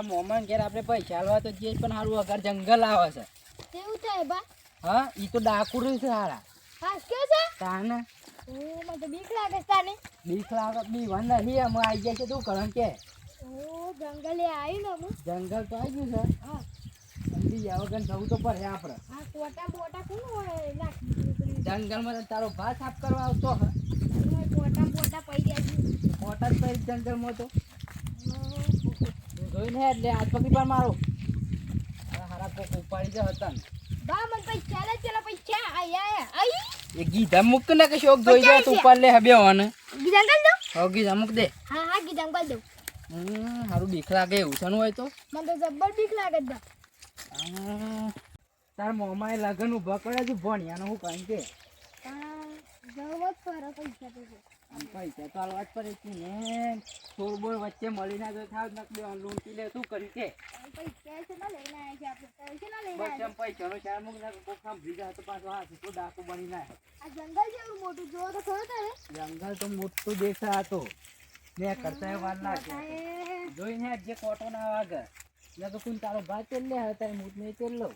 મોમન ઘેર આપણે પૈસા હાલવા તો જે પણ સારું અગર જંગલ આવે છે કેવું થાય બા? હા ઈ તો ડાકુ રહ્યું છે હારા. હા કે છે? તાને ઓ મને તો બીક લાગે છે તાને. બીક લાગે બી વન નહીં અમે આવી જાય છે તું કરણ કે ઓ જંગલે આવી ને હું જંગલ તો આવી ગયું છે. હા સમજી જાવ વગર જવું તો પડે આપણે. આ કોટા બોટા કોણ હોય નાખી જંગલમાં તારો ભાત સાફ કરવા આવતો હે કોટા બોટા પડી ગયા છે. મોટા જ પડી જંગલમાં તો જોઈને એટલે હાથ પકડી પર મારો હારા કોક ઉપાડી જ હતા ને બા મને પૈસા લે ચલો પૈસા આયા આઈ એ ગીધા મુક ને કે શોક જોઈ જાય તો ઉપર લે હબે હોને ગીધા કર દો. હો ગીધા મુક દે. હા હા ગીધા કર દો. હારું બીક લાગે એવું છે હોય તો મને તો જબ્બર બીક લાગે છે. તાર મોમાએ લગન ઉભા કર્યા છે ભણ્યાનો હું કાંઈ કે જવો જ કરો પૈસા તો આમ પૈસા તો હાલવા જ પડે છે ને થોડ બોર વચ્ચે મળી ના તો થાવ નક લૂંટી લે શું કર્યું કે પૈસા છે ના લઈને આવ્યા છે આપણે પૈસા ના લઈને બસ આવ્યા એમ પૈસાનો ચાર મુક ના કોક કામ ભરી જાય તો પાછો હાથ તો ડાકુ બની ના આ જંગલ જેવું મોટું જોવો તો ખરો તારે જંગલ તો મોટું દેખા હતો મેં કરતા વાર લાગે જોઈને જે કોટો ના વાગે મેં તો કોઈ તારો ભાત તેલ લે હતા મૂત નહીં તેલ લો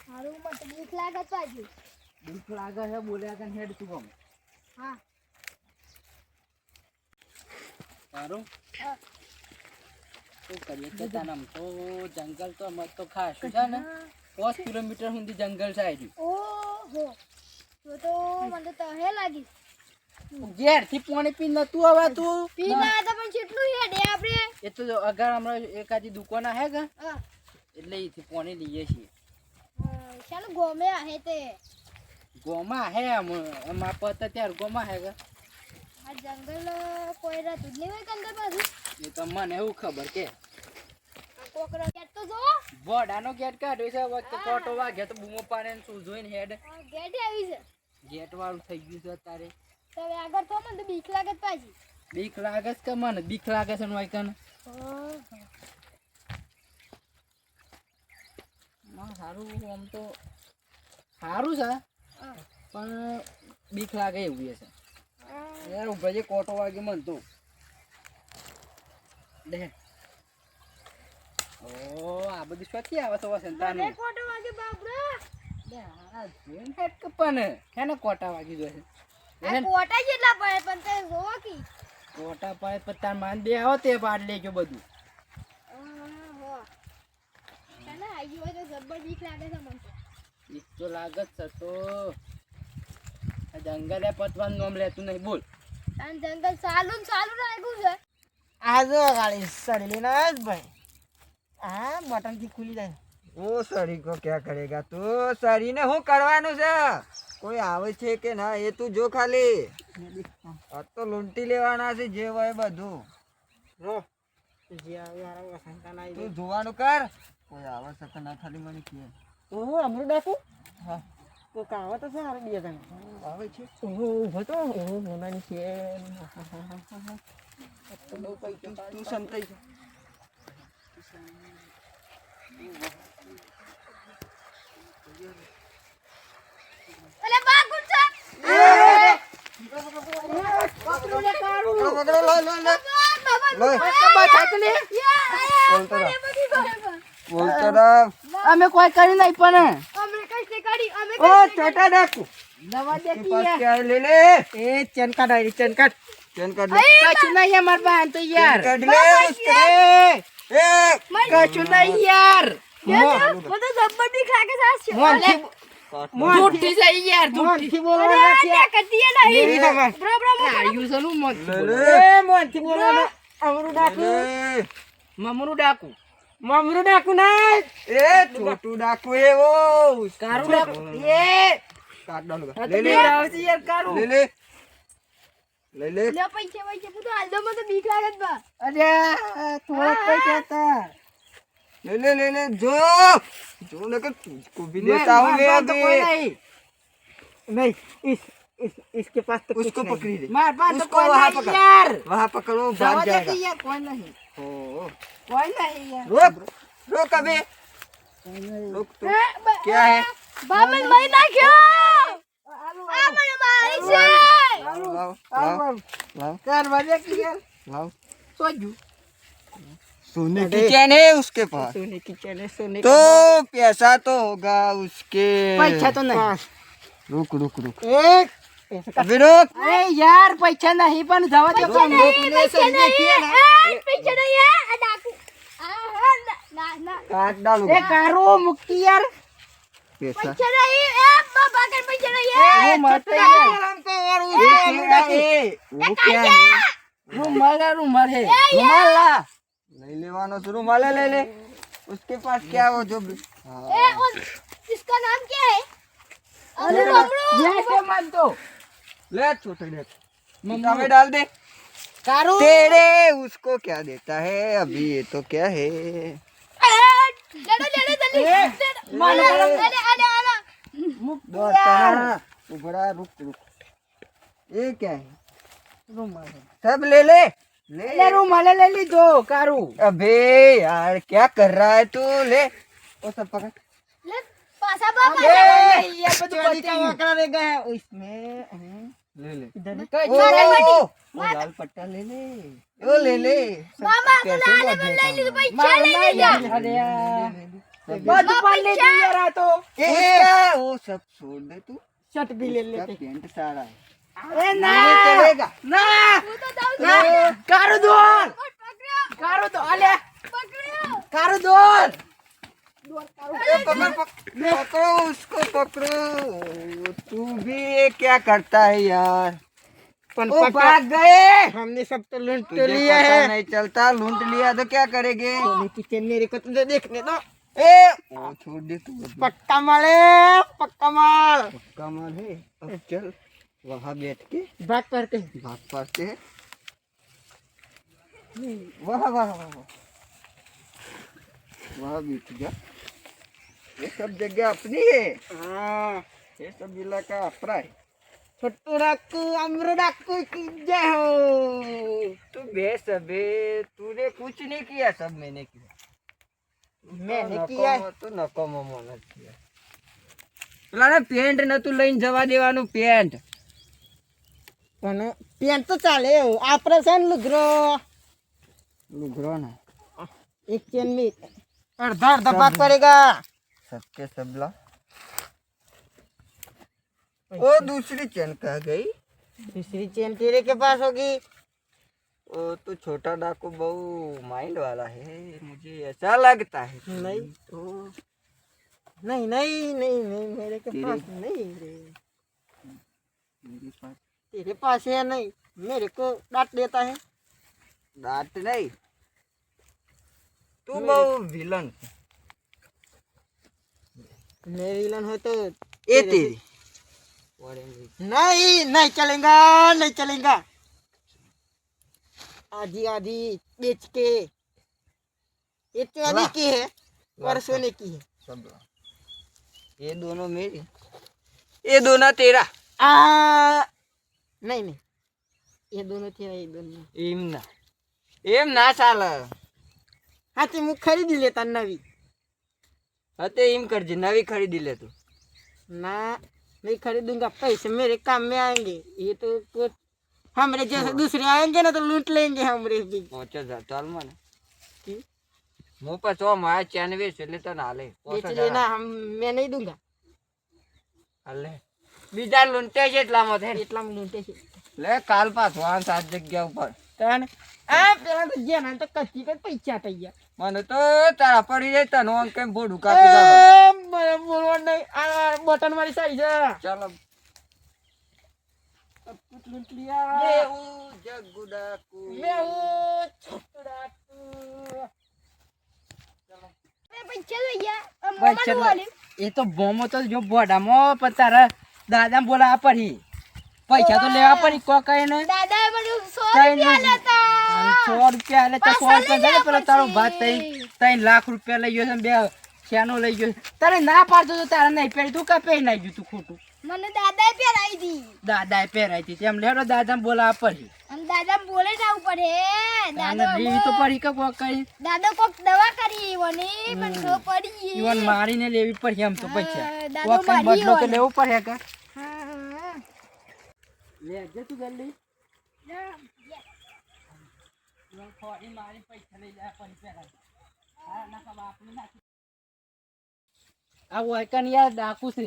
હારું મને તો બીક લાગે છે પાછું બીક લાગે છે બોલ્યા કે હેડ તું ગમ હા સારું હા શું કરીએ કે તાનામ તો જંગલ તો મત તો ખાસું છે ને 5 કિલોમીટર સુધી જંગલ છે આજી ઓહો તો મને તો હે લાગી ઘેર થી પાણી પી નતું હવે તું પીના તો પણ કેટલું હેડે આપણે એ તો અગર હમણાં એકાદી દુકાન હે કે હા એટલે એથી પાણી લઈએ છીએ ચાલો ગોમે આહે તે ગોમાં હે એમાં પતા ત્યાર ગોમાં હે કે આ જંગલ કોઈ રાતું જ નહીં હોય કંદર બાજુ એ તો મને એવું ખબર કે કોકરો ગેટ તો જો બોડાનો ગેટ કાઢ્યો છે વખતે કોટો વાગે તો બૂમો પાડે ને શું જોઈને હેડ ગેટ આવી છે ગેટ વાળું થઈ ગયું છે તારે તો હવે આગળ તો મને તો બીક લાગે છે પાછી બીક લાગે છે કે મને બીક લાગે છે ને કન સારું આમ તો સારું છે પણ બીક લાગે એવું છે યાર ઉભા જે કોટો વાગે મન તો દે ઓ આ બધી સ્વચ્છી આવે તો સંતાનો મને કોટો વાગે બાપરા લે આ જોઈન હેડ કપને કેને કોટા વાગી જોશે આ કોટા જેટલા પડે પણ તે જોવો કી કોટા પાય પત્તા માન દે આવો તે પાડ લેજો બધું હો તને આવી હોય તો જબ્બર બીક લાગે છે મને બીક તો લાગત છે તો આ જંગલે પતવાનું નામ લેતું નહીં બોલ આ જંગલ ચાલુ રાખ્યું છે આ જો ગાડી સડી લેના આજ ભાઈ આ બટન થી ખુલી જાય ओ सरी को क्या करेगा तू सरी ने હું કરવાનું છે કોઈ આવે છે કે ના એ તું જો ખાલી આ તો લૂંટી લેવાના છે જે હોય બધું રો જે આવે યાર સંતાન આવી તું જોવાનું કર કોઈ આવે છે કે ના ખાલી મને કે ઓ અમરુ ડાકુ હા તો કાવા તો છે હારે બે જણ આવે છે ઓ ભતો ઓ મોનાની છે તું સંતાઈ છે અલે બા ગુંચા પકડો લો લો લો બોલતો ના અમે કોઈ કરી નહીં પણ અમે કઈ કાઢી અમે ઓ ચોટા ડાકુ દવા કે દેતી પાસ યાર કે લે લે એ ચેન કાઢ ચેન કાઢ લે કશું નહીં અમાર બાન તો યાર કાઢ લે એ કશું નહીં યાર મને જબ્બર બીક લાગે છે મોટી છે યાર મોટી બોલવા અરે કટીએ નહીં બરાબર આયુ છે નું મત લે મોટી બોલવા અમરુ ડાકુ લે મમરુ ડાકુ નહીં એ છોટું ડાકુ એવો કારું ડાકુ એ કાટ ડાલો લે લે આવતી યાર કારું લે લે લે લે લે પૈસા પૂતો હાલ દો મને તો બીક લાગે છે બા અરે થોડા પૈસા હતા ले ले ले ले जो न कर तुझको भी देता हूँ मैं तो कोई नहीं नहीं इसके पास तो उसको पकड़ी ले मार पास तो उसको कोई वहाँ नहीं पकड़ यार वहाँ पकड़ो भाग जाएगा यार कोई नहीं ओ कोई नहीं यार रोक रोक अबे रोक तो क्या है બાબન મરી નાખ્યો આ મને મારી છે લાવ લાવ લાવ लाओ सोने की चैन है उसके पास सोने की चैन है, सोने तो पैसा तो होगा उसके पैसा तो नहीं। रुक रुक रुक एक अभी रुक अरे यार पैसा नहीं पण जवा दे પૈસા નહીં પૈસા નહીં આ ડાકુ ના ના काट डालो ए कारो मुक्ति यार पैसा પૈસા નહીં એ બાબા કે પૈસા નહીં वो मत हमको और वो क्या है रुमाल है रुमाल ला नहीं लेवानो शुरू माले ले ले उसके पास क्या वो जो ए और इसका नाम क्या है अरे बबलू ये से मान दो ले छोटे ले मम्मा में डाल दे कारो तेरे उसको क्या देता है अभी ये तो क्या है ले जल्दी मानो अरे दो ताना उबड़ा रुक रुक ये क्या है रुमाल है सब ले ले ले ले रुमाल ले ली दो कारू अबे यार क्या कर रहा है तू ले वो सब पकड़ ले पासा बाबा ये बदू चोरी का पति वकरा रहेगा उसमें ले ले इधर ओ वो लाल पट्टा ले ले वो ले ले सब मामा तो कैसे लाल बहुत ले देखा ली तो मैं। पैसा ले ले जा अरे बदू पाल ले दी यार तो ए वो सब छोड़ दे तू शर्ट भी ले क्या लेते पेंट सारा है अरे ना नहीं चलेगा ना तू तो दाऊ ना कारू दोल पकड़ो कारू दो अले पकड़ो कारू दोल ए, पकड़ो उसको पकड़ो तू भी ये क्या करता है यार वो भाग गए हमने सब तो लूट तुझे पता नहीं चलता लूट लिया तो क्या करेंगे की चैन मेरे को तो देखने दो ए वो छोड़ दे तू पक्का माल है पक्का माल पक्का माल है अब चल वहाँ बैठ के बात करते भाग पाते हैं वाह वाह वाह वहाँ बैठ जा ये सब जगह अपनी है हाँ ये सब इलाका अपना है छोटू डाकू अमरू डाकू की जय हो तू बेस अबे तूने कुछ नहीं किया सब मैंने किया मैंने किया तो नकोमो મને किया પેલા ને પેન્ટ નતું લઈને જવા દેવાનું પેન્ટ પણ પેન્ટ તો ચાલે આપણે છે ને લુગરો ना एक चैन में अर्धा अर्धा भाग करेगा सबके सब ला वो दूसरी चैन कहाँ गई दूसरी चैन तेरे के पास होगी वो तो छोटा डाकू बहु माइंड वाला है मुझे ऐसा लगता है नहीं तो नहीं नहीं नहीं नहीं मेरे के तेरे- पास नहीं रे मेरे पास तेरे पास है नहीं मेरे को डांट देता है डांट नहीं तू बहु विलन मेरे विलन हो तो ये तेरी नहीं नहीं चलेगा नहीं चलेगा आधी आधी बेच के ये चांदी की है और सोने की है सब ला। ये दोनों मेरी ये दोनों तेरा आ नहीं नहीं ये दोनों तेरा ये दोनों एम ना चाल हाँ तो मुँह खरीद लेता नवी हते एम कर जे नवी खरीदी ले तू ना नहीं खरीदूंगा पैसे मेरे काम में आएंगे ये तो कुछ हमारे जैसे दूसरे आएंगे ना तो लूट लेंगे हमारे भी पहुंचा जा चल मन की? मुंह पर चो माया चैन वे ले तो ना ले बेच लेना हम मैं नहीं दूंगा ले बीजा लूंटे છે એટલામાં છે એટલા માં લૂંટે છે લે કાલ પાછવાન સાત જગ્યા ઉપર તને આ પેલા તો જેના તો કચ્ચી કઈ પૈસા થઈ ગયા મને તો તારા પડી જાય તનો કેમ બોડું કાપી દો મને બોલવા નહીં આ બટન મારી સાઈ છે ચાલો कुछ लूट लिया મેહુ જગુડાકુ मैं हूँ छोटू मैं पैसा भैया पैसा मामा वाले ये तो बोमो तो जो बड़ा मो पता दादा बोला पड़ी पैसा तो लेवा पड़ी को कहे ने दादा बड़ू 100 कहीं रुपया नहीं। लेता 100 रुपया ले तो 100 પાછા रुपया લઈ દે જા પેલા તારો પછી. ભાત 3 લાખ રૂપિયા લઈ ગયો છે ને બે શેનો લઈ ગયો છે. તારે ના પાડતો તો તારે નહીં પહેરી તું કા પહેરી નાખ્યું તું ખોટું મને દાદાએ પહેરાઈ દી દાદાએ પહેરાઈ હતી તેમ લેડો દાદા બોલા પડી અને દાદા બોલે જવું પડે આને લેવી તો પડી કે કોક કરી દાદા કોક દવા કરી ઈવોની પણ ખબર પડી ઈવન મારીને લેવી પડે એમ તો પૈસા દાદો કોક કઈ મારી બદલો તો ઈવોને. લેવું પડે કે હા લેજે તું જલ્દી હા ઈવન ખોરી મારી પૈસા લઈ જાય પણ પેલા આ નકા બાપની નાખી આ વાયકન યાર ડાકુ છે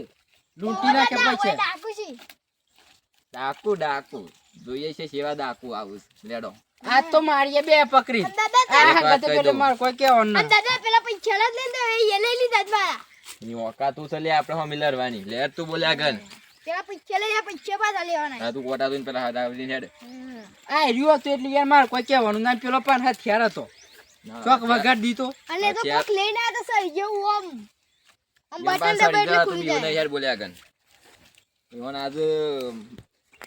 લૂંટી નાખે પૈસા ડાકુશી ડાકુ ડાકુ જોઈએ છે સેવા ડાકુ આવું લેડો આ તો મારીએ બે પકડી દાદા આ એક વાત ગતે કહી પેલે દઉં. માર કોઈ કેવો ન દાદા પેલા પૈસા જ લઈને એ લઈ લીધા જ મારા ની ઓકા તું ચલે આપણે હમી લડવાની લેર તું બોલ્યા ગન પેલા પૈસા લઈ પૈસા પાછા લેવાના આ તું કોટા તું પેલા હાથ આવી હેડ આ રહ્યો તો એટલે યાર માર કોઈ કહેવાનું ના પેલો પાન હથિયાર હતો ચોક વગાડ દીધો અને તો કોક લઈને આ તો સહી જેવું આમ યમ બટન પાન દબાઈ સાડી એટલે તું ખુલી બીઓ જાય યાર બોલ્યા ગન ઈવન આજ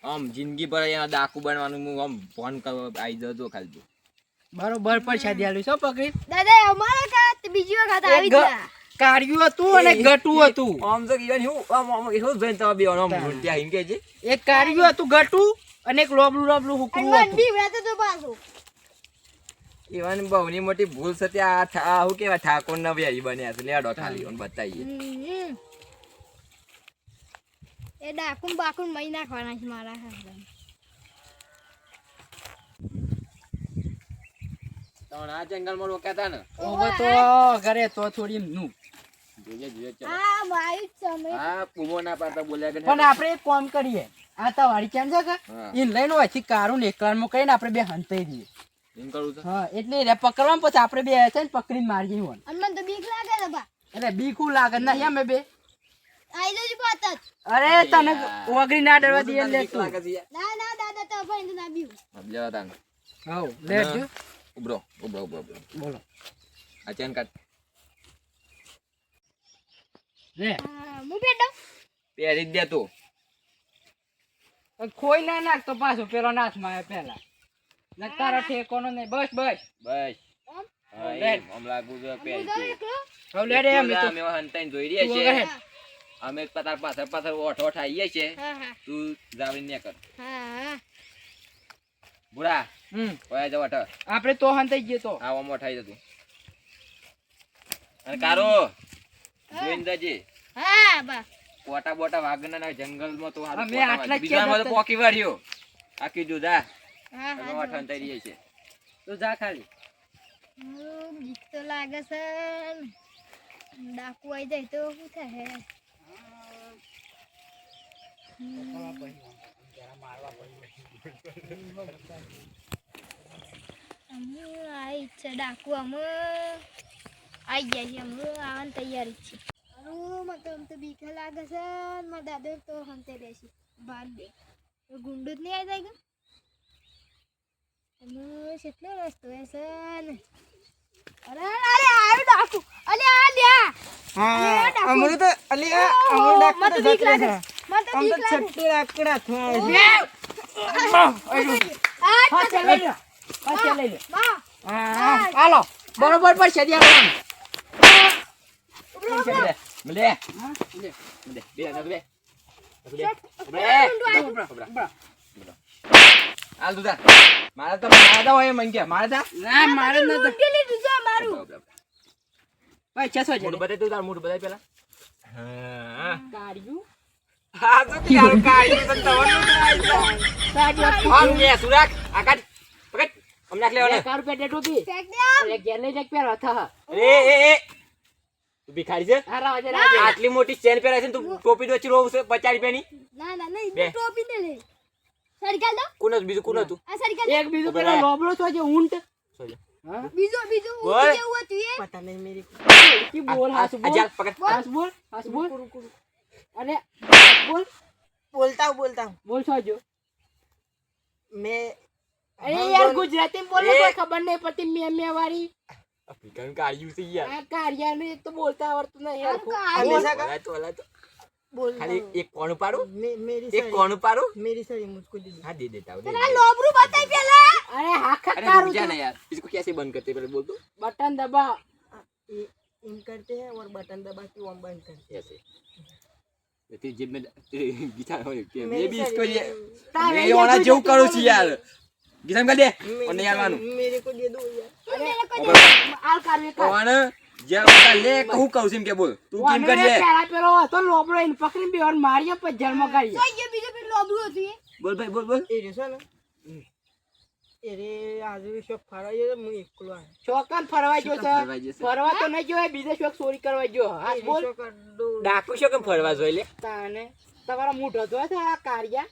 આમ જિંદગી પર એના ડાકુ બનવાનું હું આમ ફોન આવી જજો ખાલી બરોબર પૈસા દેલું છો પકડી દાદા અમારા કા બીજી વખત આવી ગયા કાર્યું હતું અને ગટું હતું આમ તો ઈવન હું આમ એવું જોઈને તમે બે આમ ત્યાં હિંકે છે એક કાર્યું હતું ગટું અને એક લોબલું લોબલું હુકરું મન હતું બી વેતો તો પાછો ઈવન બહુની મોટી ભૂલ છે ત્યાં આ હું કેવા ઠાકોર ના વેરી બન્યા છે લેડો ખાલી ઓન બતાઈએ એ ડાકુમ બાકુમ મહી નાખવાના છે મારા હાથમાં તો આ જંગલમાં રોક્યા હતા ને હવે તો ઘરે તો થોડી નું જોઈએ જોઈએ ચાલો હા માયું સમય હા કુમો ના પાડતા બોલ્યા કે પણ આપણે એક કામ કરીએ આ તો વાડી કેમ છે કે હા. ઈન લઈને હોય કારું ને એકલામાં કરીને આપણે બે હંતાઈ દઈએ એમ કરું છે હા એટલે રે પકડવા પછી આપણે બે છે ને પકડીને મારીએ હોય અને મને તો બીક લાગે છે બા એટલે બીકું લાગે ના અમે બે આઈ જજો પાત જ અરે તને ઓગળી ના ડરવા દઈએ લે તું ના ના દાદા તો ભાઈ તો ના બીવું લેવા તાન હાઉ લે જો ઉભરો ઉભરો ઉભરો ઉભરો બોલો આ ચેન કાઢ રે હું બેઠો પહેરી જ દે તું ખોઈ ના નાખ તો પાછો પેલો નાથમાં આવે પેલા નકારો ઠેકોનો નહીં બસ બસ બસ આમ હા લે. એમ લાગુ છે હું પહેરી જાઉં દે. એકલો હવે લે રે એમ તો અમે હંતાઈને જોઈ રહ્યા તું છે વગર. અમે પતાર પાછળ પાછળ ઓઠ ઓઠ આવીએ છે હા હા તું જાવડી ને કર હા બુડા ઓયા જવા ઠ આપણે તો હંતાઈ ગયો તો આવા મોઠાઈ જતું અને કારો જોઈને જજે હા બા કોટા બોટા વાગના ના જંગલમાં તો હારું અમે કોટા આટલા વાગે. જ બીજામાં તો કહેતા પોકી વાળ્યો આખી જુદા હા અમે હા ઓઠ હંતાઈ રહીએ છે તો જા ખાલી બીક તો લાગે છે ડાકુ આવી જાય તો શું થાય આવી છે ડાકુ અમે આવી ગયા છે અમે આવવાની તૈયારી છે મને તો આમ તો બીક લાગે છે ને મારા દાદા તો હંતે રહેશે ભાગ દે ગુંડો જ નહીં આવી જાય અમે કેટલો રસ્તો હશે ને અરે અરે આવ્યો ડાકુ અલે આ લ્યા હા ડાકુ. અમે તો અલી આ ઓહો, અમે મને તો બીક લાગે ડાકડા મને તો આમ બીક તો લાગે છટ્ટી લાકડા થાય છે આ હા ચાલ લઈ લે હા ચાલ લઈ લે માં હા હાલો બરોબર પર છે ત્યાં લે હા લે લે બે ના બે હાલ તું જા મારા તો હોય મન કે મારા તા ના મારે ન તો ઉકેલી દીધું મારું ભાઈ 600 મૂડ બતાય તું તાર મૂડ બતાય પેલા હા કાઢ્યું હા તો કે યાર કાઈ તો તવન કાઢ્યું આમ ને સુરાક આકાટ પકડ અમ નાખ લેવાનો 1 રૂપિયા દે ટોપી ફેંક દે આમ અરે ઘેર લઈ જક પહેરો થા એ તું ભિખારી છે હા રાજે રાજે આટલી મોટી ચેન પહેરાય છે ને તું ટોપી દોચી રોવ છે 50 રૂપિયાની ના ના નહીં બે. ટોપી દે લે સરકાલ દો કોનો બીજું કોનો હતું આ સરકાલ એક બીજું પેલો લોબડો તો જે ઊંટ સોજો હા બીજું બીજું બોલ. જેવું હતું એ પતા નહીં મેરી કી બોલ હાસ બોલ આજા પકડ હાસ બોલ અને બોલ बोलता हूँ બોલ સોજો मैं અરે યાર ગુજરાતી માં બોલે કોઈ ખબર નહીં પડતી મે વાળી અફ્રિકન કાળિયું છે યાર આ કારિયા ને એક તો બોલતા આવડતું નહીં યાર हमेशा का ઓલા તો बोल ખાલી એક કોણ પાડું मेरी એક साड़ी કોણ પાડું मेरी साड़ी मुझको दे दो હા દે દેતા હूं આ લોબરું બતાઈ પેલા અરે હાખત अरे તારું रुक जा ना यार इसको कैसे बंद करते हैं पहले बोल दो બટન દબા ये इन करते हैं और बटन दबा के वो बंद करते ऐसे ये तेरी जेब में तेरी गिटार हो हैं ये भी इसको ये તારે ये होना जो करो छी यार ગીસામ કરી દે અને યારવાનું मेरे को दे दो यार મેરે કો દે. आल कर रे કોણ જે બધા લે કહું કહું છું એમ કે બોલ તું કેમ કરીએ પેલા પેલો હતો લોબડો એને પકડીને બેવન મારીએ પછી જન્મ કાઢીએ તો એ બીજો પેલો લોબડું હતું એ. બોલ ભાઈ બોલ બોલ એ રે છે ને એ રે આજે શોક ફરવા ગયો હું એકલો આવ્યો શોકન ફરવા ગયો છે ફરવા જશે? ફરવા તો નહીં ગયો બીજે શોક ચોરી કરવા ગયો હા બોલ ડાકુ શું કેમ ફરવા જોઈ લે તાને તમારા મૂઠો તો છે આ કારિયા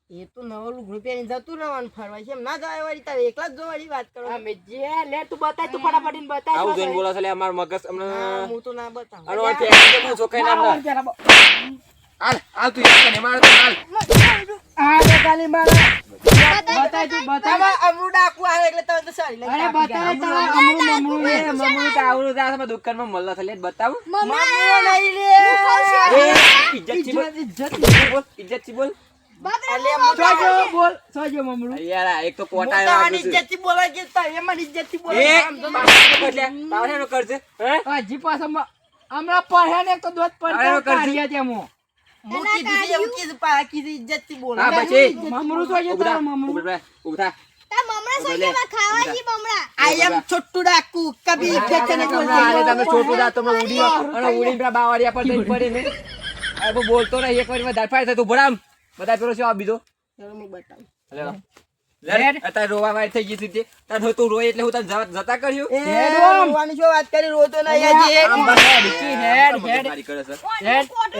એ તો નવો લુગડું પહેરીને જતું રહેવાનું ફરવા છે એમ ના જાય વાળી તારે એકલા જ જોવાળી વાત કરો અમે જે લે તું બતાય તું ફટાફટ બતાય આવું જોઈને બોલો છે લે અમાર મગજ હમણાં હું તો ના બતાવું આનો આ ફેંકી દે હું છોકરી નામ હાલ હાલ તું યાર ને માર તો હાલ આ રે ગાલી મારા બતાય તું બતાવ અમરું ડાકુ આવે એટલે તમે તો સારી અરે બતાવ તમે અમરું એ મમ્મી તો આવડું દાસ માં દુકાનમાં મળલા છે લે બતાવ મમ્મા નહીં રે એ ઇજ્જત થી બોલ ઇજ્જત થી બોલ અલે સોજો બોલ સોજો મમરું યાર આ એક તો કોટા મોટા આવ્યા ની છે ઇજ્જત થી બોલાય કે તમે મને ઇજ્જત થી એ બોલાય એટલે તાવણેનો કરજે હે હજી પાછા હમણાં પડ્યા ને તો દોત આયો પડતા કરજી. કાઢ્યા તેમો મોટી દીદી એવું કીધું પા કીધી ઇજ્જત થી બોલ હા પછી મમરું સોજો ઉભા તારો મમરું ઉભા ઉભા તા મમરા સોજેમાં ખાવાજી મમરા. આઈ એમ છોટુ ડાકુ કભી ખેતે ને અરે તમે છોટું દા તમે ઉડી અને ઉડીને પેલા બાવળિયા પર જઈને પડે ને આ બહુ બોલતો નહીં એક વાર વધારે ફાય તું ભરામ બધા પેલો શું આ બીજો લે લે અત્યારે રોવા વાય થઈ ગઈ હતી તાર તું રોય એટલે હું તને જતા કર્યું રોવાની શું વાત કરી રોતો નહીં આમ બસ હેડ મારી કરે છે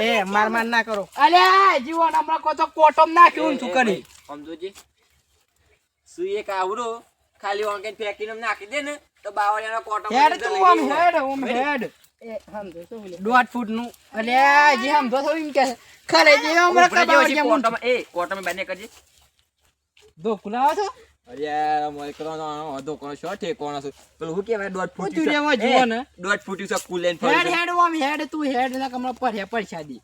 એ માર ના કરો અલ્યા જીવન હમણાં કો તો કોટમ નાખ્યું શું કરી સમજોજી સુઈ એક આવડો ખાલી ઓંકેન ફેંકીને નાખી દે ને તો બાવળિયાનો કોટો હેડ તું આમ હેડ એ સમજો શું બોલે 1.5 ફૂટ નું અલ્યા જી સમજો છો એમ કે ખરે જે હમણાં કબાવડિયા કોટોમાં એ કોટોમાં બેને કરજે દો કુલાવો છો અરે મોય કરવાનો અધો કોણ શો ઠેકોણો છે પેલું હું કહેવાય 1.5 ફૂટ તું રેવા જીવો ને 1.5 ફૂટ છે કુલ લેન હેડ ફરી હેડ ઓમ હેડ તું હેડ ના કમળા પર હે પૈસા દી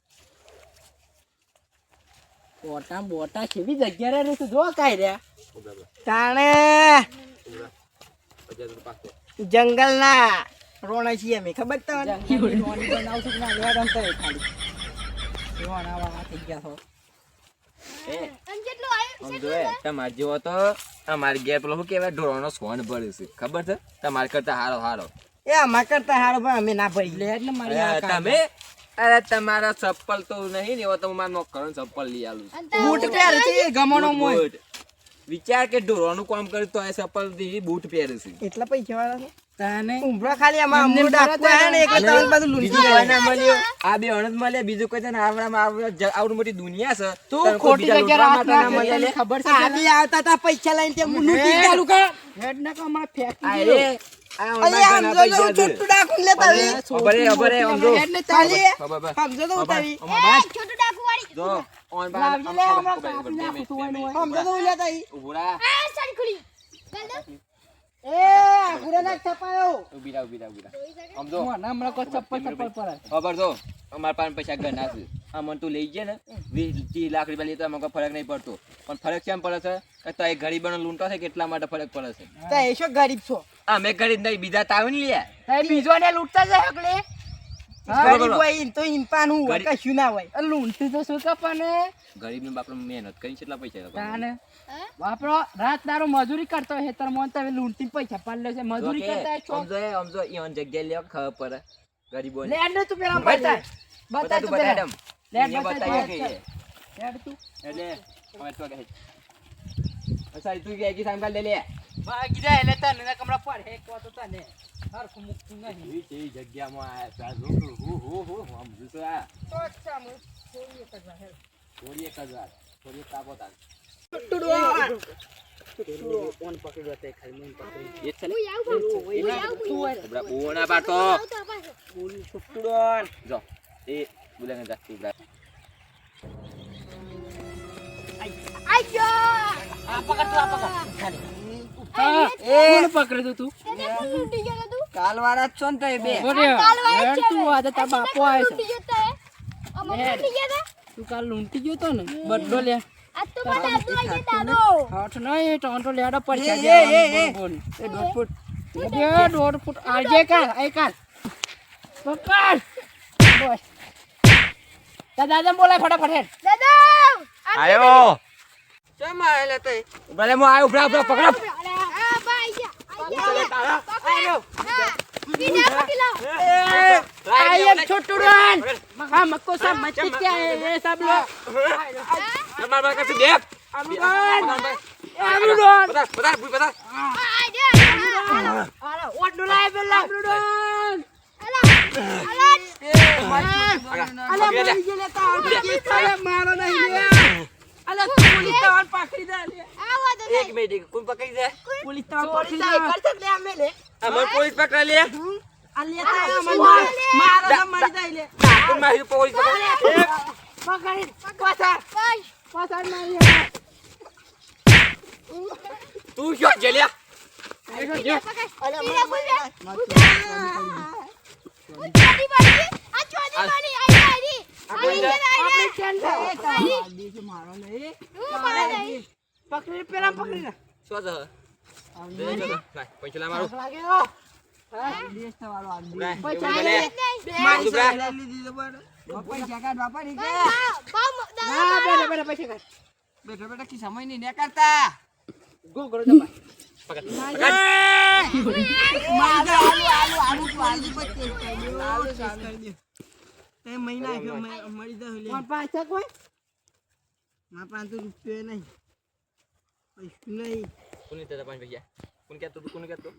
બોટા બોટા કેવી જગ્યા રે તું જો કાઈ રે તાણે જંગલ ના રોણા છીએ અમે ખબર તમને રોણી બનાવશું કે ના લેડ અંતરે ખાલી રોણા વાળા થઈ ગયા છો એ અને કેટલું આવ્યું સમજો એ તમાર જેવો તો અમારી ઘેર પેલો શું કહેવાય ઢોરનો સોન ભરે છે ખબર છે તમાર કરતા હારો હારો એ અમાર કરતા હારો ભાઈ અમે ના ભરી લેડ ને મારી આ તમે અરે તમારા ચપ્પલ તો નહીં ને એવો તો મારા નોકરનો ચપ્પલ લઈ આલું છું. અને બૂટ પહેર છે ગમણો મોય બૂટ. વિચાર કે ઢોરવાનું કામ કરે તો આ ચપ્પલ થી બૂટ પહેરે છે એટલા પૈસા વાળા છે તાને ઉંબરા ખાલી આમાં અમરો ડાકુ હે ને એટલે તમને બધું લૂંટી બીજું કોઈ ના જાય મળ્યો આ બે અણદ મળે બીજું કોઈ તને આવડી મોટી દુનિયા છે તું તને કોઈ ખોટી બીજા જગ્યાએ લૂંટવા હાથ માટે ના ના મળે લે. ખબર છે આ બી આવતા તા પૈસા લઈને તે લૂંટી ચાલુ કર હેડ ના કમા ફેંકી આ દીધો એ આ અલે આમ ઘણા જો પૈસા છે. છોટું ડાકુ લેતા આવી ખબર હે, આમ જો. હેડ ને તાલી ખબર. સમજો તો ઉતારી એ છોટું ડાકુ વાળી. જો ઓન બાર લાવજે લે ખબર, હમણાં ખબર, કાપી બે નાખું મિનિટ, તું બે એનું મિનિટ. સમજો તો લેતા આવી ઊભું રહા. આ સાડી ખુલી. ચાલ દો. એ ગુડા ના છપાયો ઊભી રહા, ઊભી રહા, ઊભી રહા. આમ જો મોના હમણાં કોઈ ચપ્પલ ચપ્પલ પર ખબર જો અમાર પાસે પૈસા ઘરના છે આ મને તું લઈ જાય ને 20-30 લાખ રૂપિયા લઈ તો અમને કોઈ ફરક નહીં પડતો પણ ફરક કેમ પડે છે કે તો એ ગરીબોનો લૂંટો છે કેટલા માટે ફરક પડે છે તો એ શું ગરીબ છો અમે ગરીબ નહીં બીજા તાવ ને લ્યા એ બીજો ને લૂંટતા જાય હકલે બરોબર. ગરીબ હોય ઈન તો ઈનપાનું હોય ગરીબ. કશું ના હોય લૂંટતી તો શું કપાને ગરીબ બાપડો મહેનત કરી કેટલા પૈસા તાને હા? બાપરો રાત દારો મજૂરી કરતો હે તાર મોન તો લૂંટી પૈસા પાડ લે છે મજૂરી કરતા છો સમજો ઈવન જગ્યા લેવા ખબર પડે ગરીબો લેડ ને તું પેલા બતાય. બતા તું બતાય પેલા દમ. લેડ એને બતાય બતાય તું. કે લેડ તું એટલે હવે તો કહે સારી તું કે સામ કાલ લે લે ભાગી જાય એટલે તને ના કમરા પર હે કો તો તને હરખું મુકતું નહીં એ જગ્યામાં આયા તા જો હો આમ જોતો આ તો અચ્છા મુ થોડી એક જ હે થોડી 1000 થોડી તાપો તાન કોણ પકડ્યો તે ખાલી મન પકડી એ છે ને હું આવું પણ. હું આવું પણ. બરા ઓના પાટો આવતા પાછો. બોલી છોટુડોન જો એ બોલે જા તું બરા આયો. આ પકડ તું આ પકડ ખાલી એ કોણ પકડ્યો તું તને કોણ લૂંટી ગયો તું? કાલવાળા જ છો ને તો એ બે બોલ્યો કાલ વાળા હેડ છે તું હવે. આજે તાર બાપો તને આવે કોણ છે લૂંટી ગયો તો એ? અમે હેડ. લૂંટી ગયા તા? તું કાલ લૂંટી ગયો તો ને બડ્ડો લે આજ તો મારા દાદુ આવી ગયા, દાદુ. હાથ નહીં ટોન્ટો લેડો પર છે બોલ એ 1.5 ફૂટ એ 1.5 ફૂટ આજે કાલ આઈ કાલ પકડ બોલ તા દાદા બોલાય ફટાફટ હેડ દાદુ! આયો ચમ આયેલા તઈ ભલે હું આયો ઉભરા ઉભરા પકડો આ ભાઈ જા તારા આયો બીજા પકડી લો આઈ એમ છોટુ ડોન હા મક્કો સાહેબ મચી ગયા એ સાહેબ લો માર માર કરતી દેખ આમરો ડોન બતા બતા આ દે આલા ઓટ ડોલાય પેલા આમરો ડોન અલા મરી ગયેલા તા કે સાહેબ મારો નહીં લે અલા પોલીસ તો પકડી દે લે આવો તો એક મિનિટ કોણ પકડી દે પોલીસ તો પકડી દે કરતે લે અમે લે અમર પોલીસ પકડ લે અલે તા મારો તો મરી જાય લે કોણ મારી પોલીસ પકડ પકડી પાછા પાછા મારી તું શું જેલ્યા અલે ચોરી બારી આ ચોરી બારી આઈ મારો નહીં હું મારે નહીં પકડી પેલા પકડી લે શું છે પૈસા લા મારું લાગ્યો દેશ વાળો આ પૈસા મારી લઈ લીધી તો બરાબર પૈસા કાઢ બાપા ની કે ના બેટા બેટા પૈસા કાઢ બેટા બેટા કી સમય નહીં ને કરતા ગો કરો જમા પકડ મારે આલુ પાડી પત્તે આલુ કરી દે તે મહિના કે મરી દે લે પાછા કોઈ ના 500 રૂપિયા નહીં પૈસા નહીં કોને તે 5 પૈસા કોણ કે તું કોણ કે તું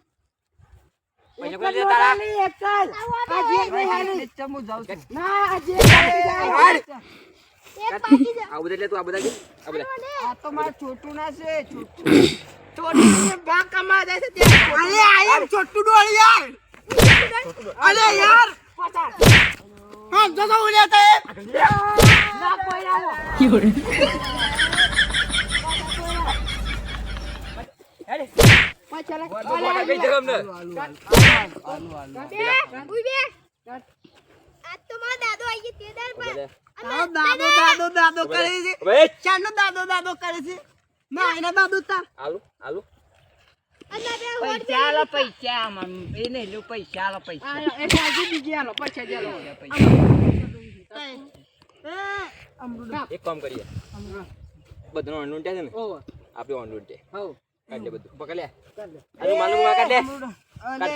પૈસા કોણ દે તારા એક ચાલ આજે નહીં હાલે ચમુ જાવ છું ના આજે એક પાકી જા આ બધા લે તું આ બધા આ બધા આ તો માર છોટું ના છે છોટું છોટું ને બા કમા જાય છે ત્યાં અરે આયમ છોટું ડોળ યાર અરે યાર પચાસ હા જો તો ઉલ્યા તે ના કોઈ ના અરે પચાસ કઈ જગમ ને ઉઈ બે આ તો માર દાદો આઈ તે દર પર દાદો કરે છે ભાઈ ચાનો દાદો કરે છે ના એના દાદો તા આલુ અલા બે પૈસા આલો પૈસા મમ એ નહીં લો પૈસા આલો પૈસા એ ખાજી બીજી આલો પૈસા આલો એક કામ કરીએ બધું ઓનલું છે ને ઓ આપણે ઓનલું છે હો કાઢ લે બધું પકડ લે આલુ માલુમ કાઢ લે અરે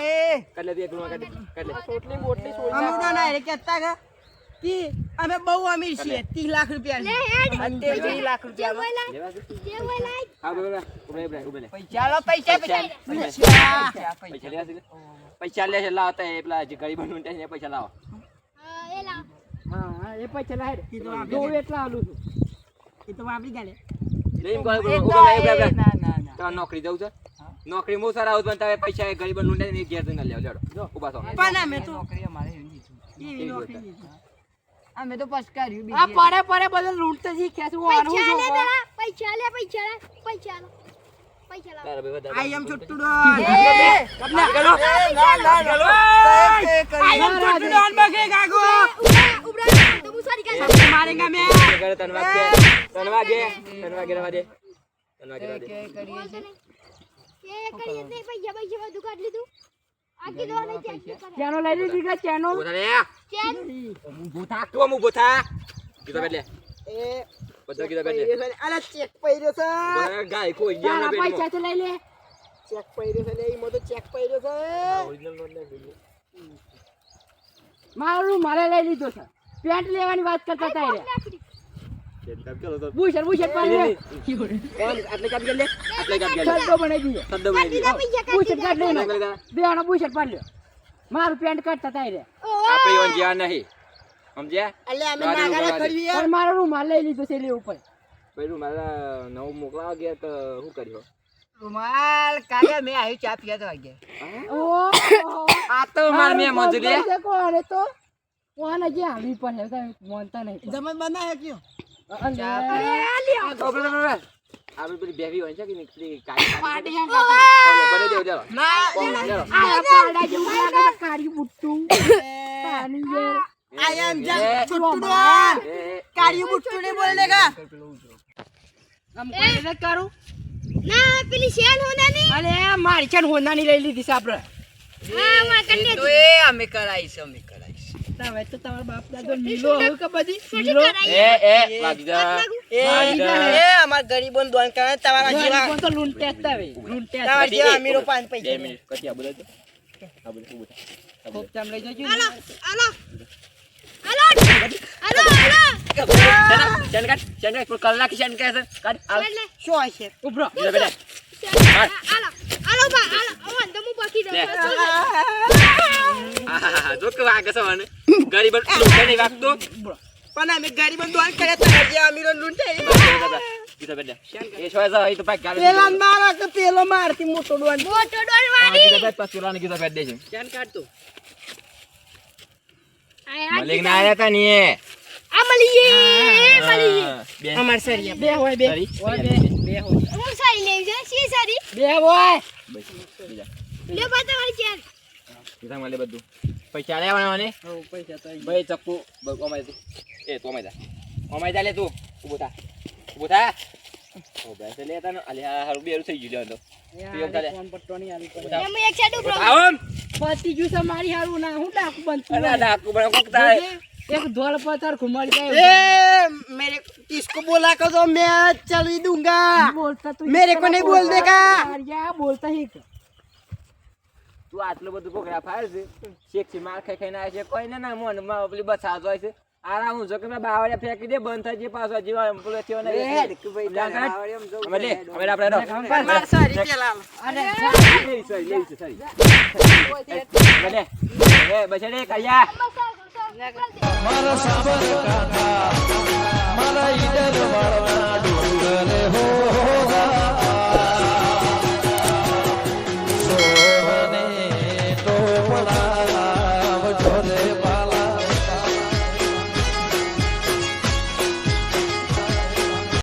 કાઢ લે એક નું કાઢ લે છોટલી મોટલી છોડી અમુડા ના રે કેતા કા કી અમે બહુ અમીર છીએ 30 લાખ રૂપિયા લે હેડ 30 લાખ રૂપિયા લેવા દે જે બોલાય હા ઉભે લે પૈસા આલો પૈસા પૈસા લેવા છે પૈસા લે છે લાવતા એ પેલા જે ગરીબ નું છે પૈસા લાવો એ લા હા એ પૈસા લાય દો એટલા આલું છું એ તો વાપરી ગાલે લઈને ઉભે તો નોકરી જવું છે નોકરી મો સારા આવત પણ તમે પૈસા એ ગરીબ નું ને ઘેર જઈને લેવો લેડો ઉભા થો પણ અમે તો નોકરી અમારે એવી નોકરી અમે તો પસ્કાર્યું બીજી આ પડે બધું લૂંટતે શીખ્યા છું આનું પૈસા લે જો બેડા પૈસા લે પૈસા લો તારે બે બધા આઈ એમ છોટુ ડોન કપના ગલો ના ગલો આઈ એમ છોટુ ડોન બગે ગાગો ઉબરા તો મુસારી કા મારેંગા મે કરે તનવાગે રવા દે કે કરીએ તે પૈસા બધું કાઢ લીધું આકી દો ને ચેક કરે ચાનો લઈ લીધી કે ચાનો ઉભા રે ચેન તું બોથા કીધો બેલે એ બધો કીધો બેલે અલા ચેક પૈર્યો છે બોલા ગાય કોઈ ગયા ના બેલે પૈસા તો લઈ લે ચેક પૈર્યો છે લે ઈ મો તો ચેક પૈર્યો છે ઓરિજિનલ નોટ ને મારું મારે લઈ લીધો છે પેન્ટ લેવાની વાત કરતા હતા રે કેમ કરો તો બુશર પાડી લે કોણ આટલે કાપ ગલે આટલે કાપ ગલે સદ્દો બનાવી દીધો શબ્દ બોલી દીધો બુશર કાઢ લેનો બેનો બુશર પાડી લ્યો મારું પેન્ટ કાઢતા હતા રે આપણે ઓન જ્યાં નહીં સમજ્યા અલે અમે નાગાને ખડવી પણ મારો રૂમાલ લઈ લીધો છે લે ઉપર પેલું મારા નવું મોકલાવા ગયા તો શું કર્યો રૂમાલ કાગે મે આવી ચા પીયા તો વાગે ઓ આ તો માર મે મજૂરી કોને તો કોને જે આવી પણ હે મોનતા નહીં જમન બના હે કયો આપણે પેલી બેવી હોય છે કે નીકળી કાઈ પાડી હે બને દેવ ચાલો ના આ પાડા જેવું લાગે કાળી બુટ્ટુ પાણી યાર આઈ એમ જંગ છોટુ ડોન કાળી બુટ્ટુ ને બોલને કા हम कोई न करू ના પેલી શેન હોનાની અલે મારી છન હોનાની લઈ લીધી છે આપણે હા માં કન્ને તો એ અમે કરાઈશ તમે તો તમારા બાપ દાદો લીલો હોય કે બધી લીલો એ વાગી જા એ અમાર ગરીબોને દોન કરે તમારા જેવા તો લૂંટ્યા જ તાવે. લૂંટ્યા જ. તમારા જેવા અમીરો પાંચ બે પૈસા મિનિટ કથી આ બોલે તો આ બોલે ઊભો થા. ખૂબ ચામ લઈ જજો. હાલો હાલો હાલો હાલો હાલો ચેન કાઢ પણ કલાક ચેન કહે છે કાઢ હાલ એટલે શું હશે ઉભરો. બીજા બેટા હાલો હાલો બા હાલો ઓન તો હું પકી દઉં લે. આહાહા, જો કે વાગે છે મને ગરીબ લૂંટે નહીં વાગતો પણ અમે ગરીબોને દોન કરે તમારા જેવા અમીરો લૂંટે બીજા બેટા એ છોય છે એ તો પાક ગાલે પેલા મારા કે પેલો મારતી મોટો દોન મોટો ડોલ હા વાળી બીજા બેટ પાસ પેલાને કીધો બેટ દેજો ચેન કાઢતો. મલિક ના આયા તા ની એ આ મળીએ મળીએ બે અમાર સરિયા બે હોય બે સરી ઓય બે બે હો. હું સારી લેવી છે સી સારી બે હોય. બીજા લે બા તમારી ચેન બીજા મળે બધું પૈસા લેવાના મને હો પૈસા તો આવી. ભાઈ ચક્કુ ઓમાઈ તું એ તું ઓમાઈ જા લે તું ઊભો થા ઓ બેસે લે તા અલે આ હારું બેરું થઈ ગયું લે તો પીઓ કાલે ફોન પટ્ટો નહીં આલી પડે. એમ એક સાઈડ ઉભરો આમ પતી ગયું છે મારી હારું ના હું ડાકુ બનતું અરે હોય. ડાકુ બના કોક તાય જોજે, એક ધોળ પથ્થર ઘુમાડી જાય. ए मेरे किसको बोला को तो मैं चल ही दूंगा બોલતા તો मेरे को नहीं बोल देगा યાર બોલતા હી તું આટલું બધું કોકરા ફાયર છે શેક થી માર ખાઈ ખાઈને આવે છે કોઈ ના મોન માં પેલી બસ આજો છે આરા હું જો કે મેં બાવળિયા ફેંકી દે બંધ થઈ જે પાછો જીવા પેલો થયો ને અમે આપણે રહો मार सारी चला લેવી છે સરી બલે એ બચડે કયા મારા સાબરકાંઠા મારા ઈડર વાળના ડુંગર હોગા